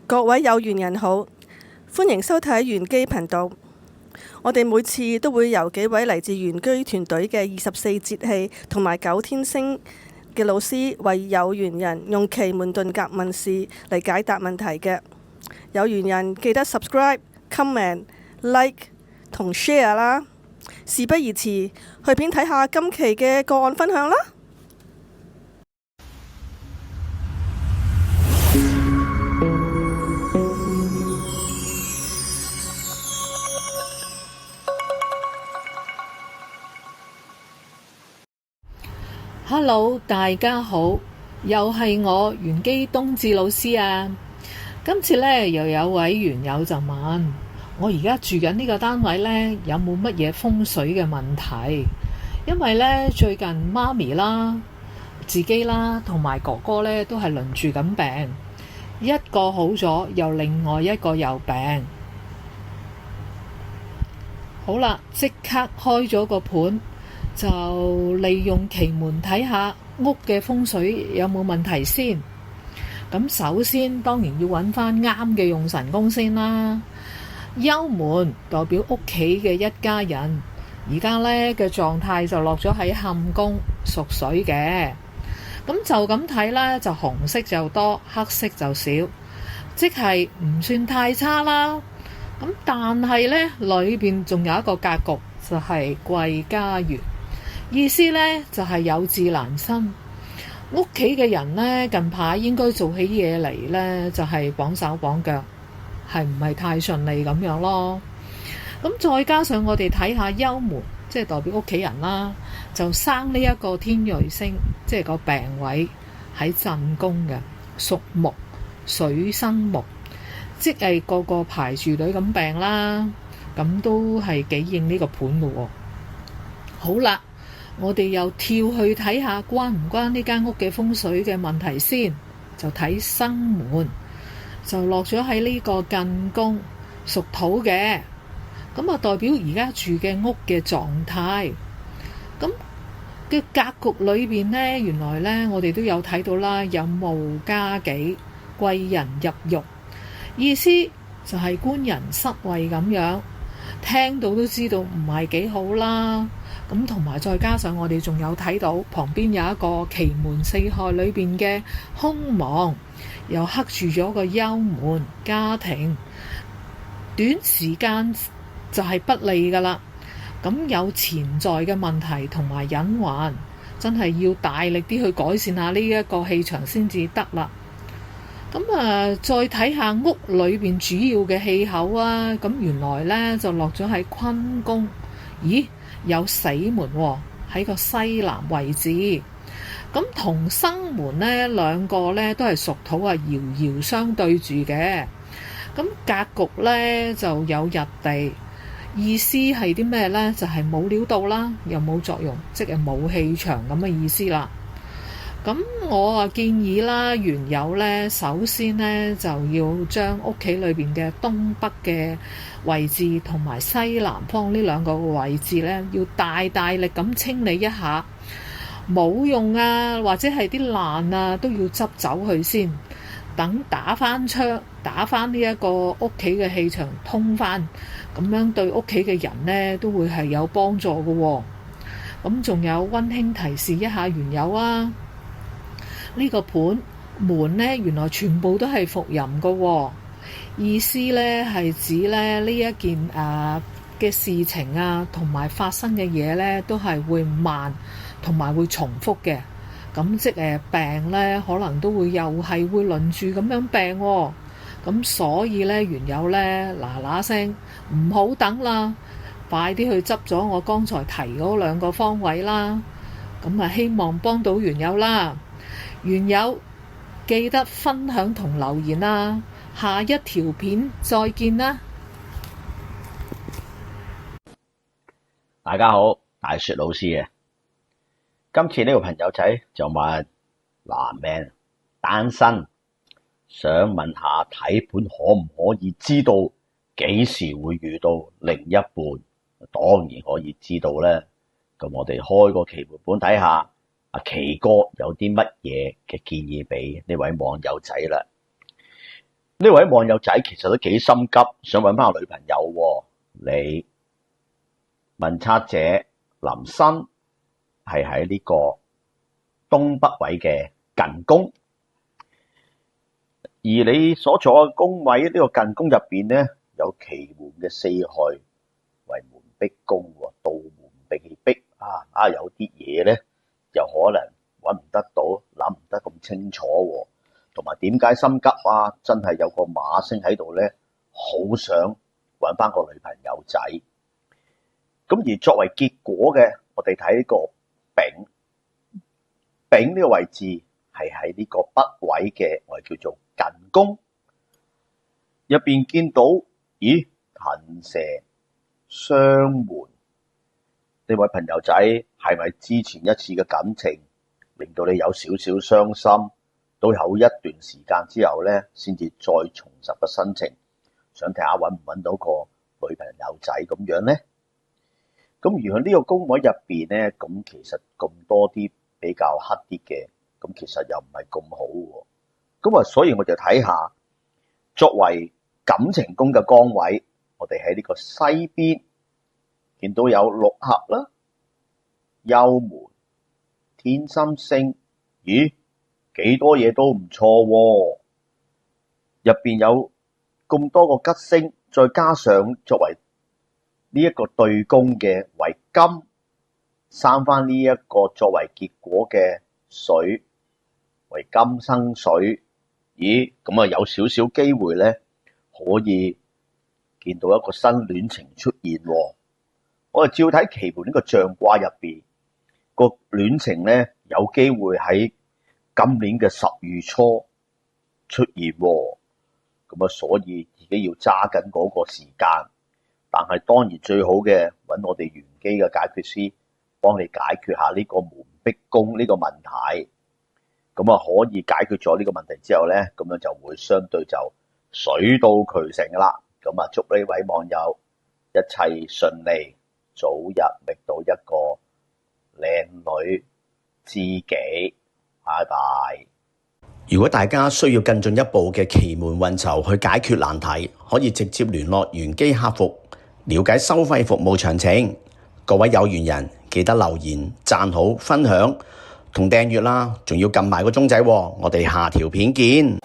各位有緣人好，歡迎收睇玄機頻道。我哋每次都會由幾位嚟自玄機團隊嘅24節氣同埋9天星嘅老師，為有緣人用奇門遁甲問事嚟解答問題嘅。有緣人記得 subscribe、comment、like 同 share 啦。事不宜遲，去片睇下今期嘅個案分享啦。Hello， 大家好，又係我玄機冬至老師啊。今次呢，又有位緣友就問我而家住緊呢個單位呢，有冇乜嘢風水嘅問題？因為呢，最近媽咪啦、自己啦同埋哥哥呢都係輪住緊病，一個好咗，又另外一個又病。好啦，即刻開咗個盤，就利用奇門睇下屋嘅風水有冇問題先。咁首先當然要揾翻啱嘅用神功先啦。幽門代表屋企嘅一家人，而家呢嘅狀態就落咗喺坎宮，屬水嘅。咁就咁睇呢，就紅色就多，黑色就少，即係唔算太差啦。咁但係呢，裏邊仲有一個格局，就係貴家園。意思呢，就係有志難伸，屋企嘅人呢，近排應該做起嘢嚟呢，就係綁手綁腳，係唔係太順利咁樣咯？咁再加上我哋睇下幽門，即係代表屋企人啦，就生呢一個天瑞星，即係個病位喺震宮嘅，屬木，水生木，即係個排住隊咁病啦，咁都係幾應呢個盤嘅喎。好啦。我哋又跳去睇下關唔關呢間屋嘅風水嘅問題先，就睇生門，就落咗喺呢個艮宮，屬土嘅，咁啊代表而家住嘅屋嘅狀態。咁嘅格局裏邊呢，原來呢我哋都有睇到啦，有無家己，貴人入獄，意思就係官人失位咁樣，聽到都知道唔係幾好啦。咁同埋再加上我哋仲有睇到旁邊有一個奇門四害裏邊嘅空亡，又克住咗個幽門家庭，短時間就係不利噶啦。咁有潛在嘅問題同埋隱患，真係要大力啲去改善下呢一個氣場先至得啦。咁再睇下屋裏邊主要嘅氣口啊，咁原來呢就落咗喺坤宮，咦？有死門喎，喺個西南位置，咁同生門呢兩個呢都係屬土啊，遙遙相對住嘅。咁格局呢就有日地，意思係啲咩呢？就係冇料到啦，又冇作用，即係冇氣場咁嘅意思啦。咁我建議啦，緣友呢，首先呢就要將屋企裏邊嘅東北嘅位置同埋西南方呢兩個位置呢，要大力咁清理一下，冇用啊，或者係啲爛啊，都要執走佢先。等打翻窗，打翻呢一個屋企嘅氣場通翻，咁樣對屋企嘅人呢都會係有幫助嘅喎。咁仲有溫馨提示一下緣友啊！呢個盤門呢，原來全部都係伏吟嘅喎，意思呢係指呢一件嘅事情啊，同埋發生嘅嘢呢，都係會慢同埋會重複嘅。咁即病呢，可能都會又係會輪住咁樣病喎。咁所以呢，緣友呢，嗱聲唔好等啦，快啲去執咗我剛才提嗰兩個方位啦。咁希望幫到緣友啦。緣友記得分享同留言啦，下一條片再見啦！大家好，大雪老師嘅。今次呢個朋友仔就問男命單身，想問下睇盤可唔可以知道幾時會遇到另一半？當然可以知道啦。咁我哋開個奇門盤睇下。阿奇哥有啲乜嘢嘅建議俾呢位網友仔啦？呢位網友仔其實都幾心急，想搵返個女朋友喎。你問測者林新係喺呢個東北位嘅艮宮，而你所坐嘅宮位呢個艮宮入邊呢，有奇門嘅四害為門逼宮喎，道門被逼啊！有啲嘢呢，又可能搵唔得到，諗唔得咁清楚喎。同埋點解心急啊？真係有個馬星喺度呢，好想搵返個女朋友仔。咁而作為結果嘅，我哋睇呢個丙，丙呢個位置係喺呢個北位嘅，我哋叫做艮宮入邊見到，咦，蠶蛇相門。呢位朋友仔係咪之前一次嘅感情令到你有少少傷心？都有一段時間之後呢，先至再重拾個心情，想睇下揾唔揾到個女朋友仔咁樣呢？咁而喺呢個宮位入邊呢，咁其實咁多啲比較黑啲嘅，咁其實又唔係咁好喎。咁所以我就睇下作為感情宮嘅崗位，我哋喺呢個西邊見到有六合啦、幽門、天心星，咦？幾多嘢都唔錯喎，入邊有咁多個吉星，再加上作為呢一個對宮嘅為金，生翻呢一個作為結果嘅水為金生水，咦？咁啊有少少機會呢，可以見到一個新戀情出現喎。我哋照睇奇門呢個象卦入邊個戀情呢，有機會喺今年嘅10月初出現喎，咁所以自己要揸緊嗰個時間。但係當然最好嘅揾我哋玄機嘅解決師幫你解決下呢個門逼宮呢個問題，咁可以解決咗呢個問題之後呢，咁樣就會相對就水到渠成㗎啦。咁祝呢位網友一切順利，早日覓到一個靚女知己。拜拜。如果大家需要更進一步嘅奇門運籌去解決難題，可以直接聯絡玄機客服，了解收費服務詳情。各位有緣人記得留言、讚好、分享同訂閱啦，仲要撳埋個鐘仔喎。我哋下條片見。